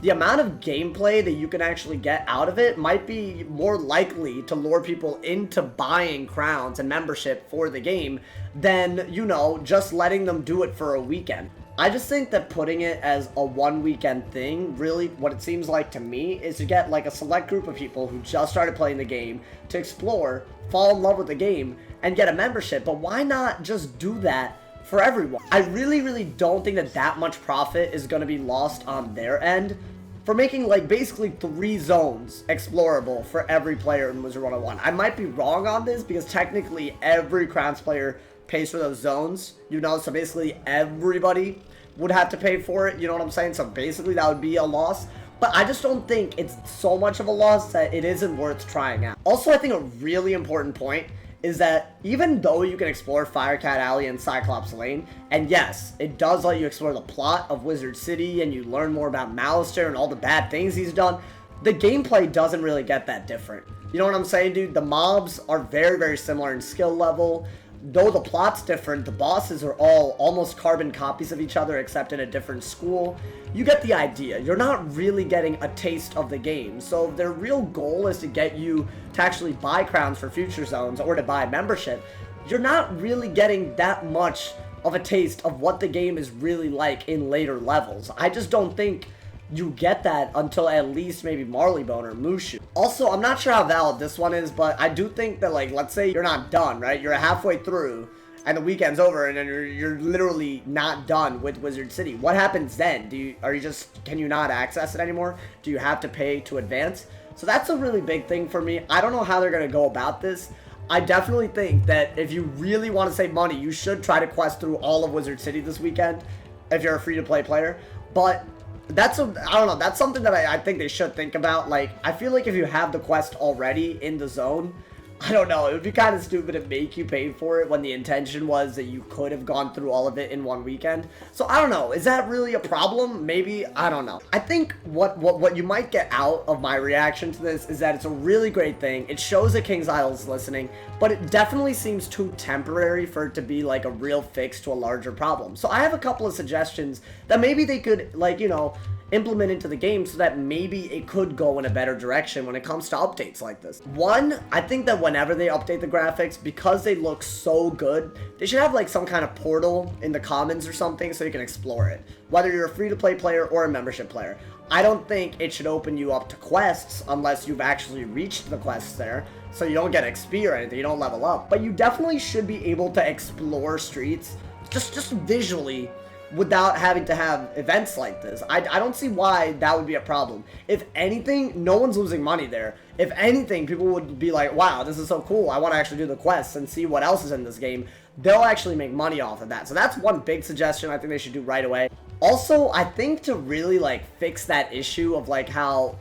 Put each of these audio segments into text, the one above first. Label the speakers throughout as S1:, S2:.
S1: the amount of gameplay that you can actually get out of it might be more likely to lure people into buying crowns and membership for the game than, you know, just letting them do it for a weekend. I just think that putting it as a one weekend thing, really what it seems like to me is to get like a select group of people who just started playing the game to explore, fall in love with the game, and get a membership. But why not just do that for everyone? I really don't think that that much profit is going to be lost on their end for making like basically 3 zones explorable for every player in Wizard101. I might be wrong on this because technically every Crowns player pays for those zones, you know, so basically everybody would have to pay for it, you know what I'm saying? So basically that would be a loss, but I just don't think it's so much of a loss that it isn't worth trying out. Also, I think a really important point is that even though you can explore Firecat Alley and Cyclops Lane, and yes, it does let you explore the plot of Wizard City and you learn more about Malister and all the bad things he's done, the gameplay doesn't really get that different. You know what I'm saying, dude? The mobs are very similar in skill level. Though the plot's different, the bosses are all almost carbon copies of each other except in a different school. You get the idea. You're not really getting a taste of the game. So if their real goal is to get you to actually buy crowns for future zones or to buy membership, you're not really getting that much of a taste of what the game is really like in later levels. I just don't think you get that until at least maybe Marleybone or Mushu. Also, I'm not sure how valid this one is, but I do think that, like, let's say you're not done, right? You're halfway through, and the weekend's over, and then you're literally not done with Wizard City. What happens then? Can you not access it anymore? Do you have to pay to advance? So that's a really big thing for me. I don't know how they're gonna go about this. I definitely think that if you really want to save money, you should try to quest through all of Wizard City this weekend if you're a free-to-play player. But I don't know, that's something that I think they should think about. Like, I feel like if you have the quest already in the zone, I don't know, it would be kind of stupid to make you pay for it when the intention was that you could have gone through all of it in one weekend. So I don't know, is that really a problem? Maybe, I don't know. I think what you might get out of my reaction to this is that it's a really great thing. It shows that King's Isle is listening, but it definitely seems too temporary for it to be like a real fix to a larger problem. So I have a couple of suggestions that maybe they could, like, you know, implement into the game so that maybe it could go in a better direction when it comes to updates like this. One, I think that whenever they update the graphics, because they look so good, they should have like some kind of portal in the commons or something so you can explore it, whether you're a free-to-play player or a membership player. I don't think it should open you up to quests unless you've actually reached the quests there, so you don't get XP or anything, you don't level up. But you definitely should be able to explore streets just visually without having to have events like this. I don't see why that would be a problem. If anything, no one's losing money there. If anything, people would be like, wow, this is so cool, I want to actually do the quests and see what else is in this game. They'll actually make money off of that. So that's one big suggestion I think they should do right away. Also, I think to really like fix that issue of like how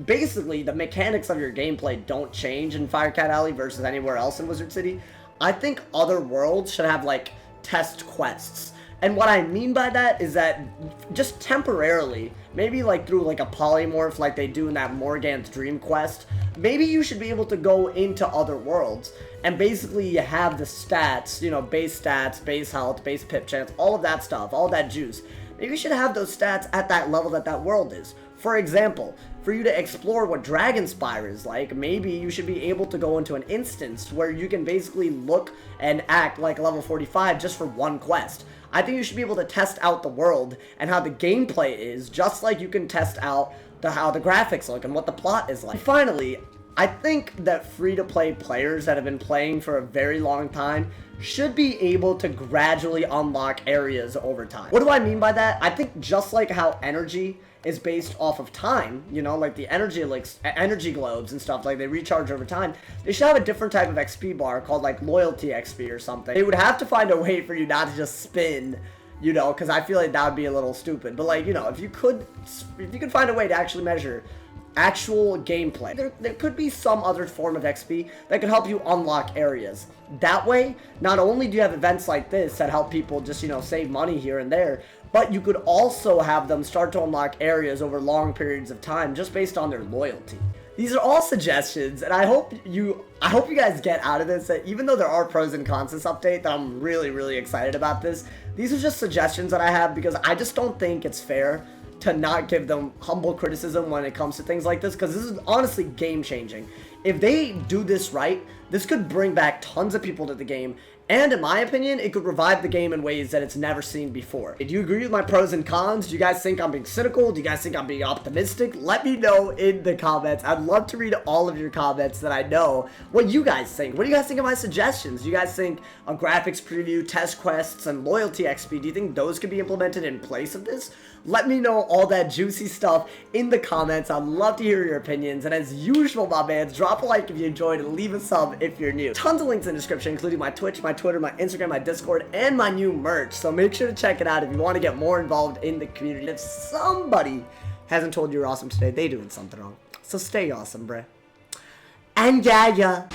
S1: basically the mechanics of your gameplay don't change in Firecat Alley versus anywhere else in Wizard City, I think other worlds should have like test quests. And what I mean by that is that just temporarily, maybe like through like a polymorph like they do in that Morgan's Dream Quest, maybe you should be able to go into other worlds and basically have the stats, you know, base stats, base health, base pip chance, all of that stuff, all that juice. Maybe you should have those stats at that level that that world is. For example, for you to explore what Dragonspire is like, maybe you should be able to go into an instance where you can basically look and act like level 45 just for one quest. I think you should be able to test out the world and how the gameplay is, just like you can test out how the graphics look and what the plot is like. And finally, I think that free-to-play players that have been playing for a very long time should be able to gradually unlock areas over time. What do I mean by that? I think just like how energy is based off of time, you know, like the energy globes and stuff, like they recharge over time, they should have a different type of XP bar called like loyalty XP or something. They would have to find a way for you not to just spin, you know, because I feel like that would be a little stupid. But like, you know, if you could find a way to actually measure actual gameplay, there could be some other form of XP that could help you unlock areas. That way, not only do you have events like this that help people just, you know, save money here and there, but you could also have them start to unlock areas over long periods of time just based on their loyalty. These are all suggestions, and I hope you guys get out of this that even though there are pros and cons to this update, that I'm really excited about this. These are just suggestions that I have because I just don't think it's fair to not give them humble criticism when it comes to things like this, because this is honestly game changing. If they do this right, this could bring back tons of people to the game, and in my opinion, it could revive the game in ways that it's never seen before. Do you agree with my pros and cons? Do you guys think I'm being cynical? Do you guys think I'm being optimistic? Let me know in the comments. I'd love to read all of your comments that I know what you guys think. What do you guys think of my suggestions? Do you guys think a graphics preview, test quests, and loyalty XP, do you think those could be implemented in place of this? Let me know all that juicy stuff in the comments. I'd love to hear your opinions. And as usual, my mans, drop a like if you enjoyed and leave a sub if you're new. Tons of links in the description, including my Twitch, my Twitter, my Instagram, my Discord, and my new merch. So make sure to check it out if you want to get more involved in the community. If somebody hasn't told you you're awesome today, they doing something wrong. So stay awesome, bruh. And yeah.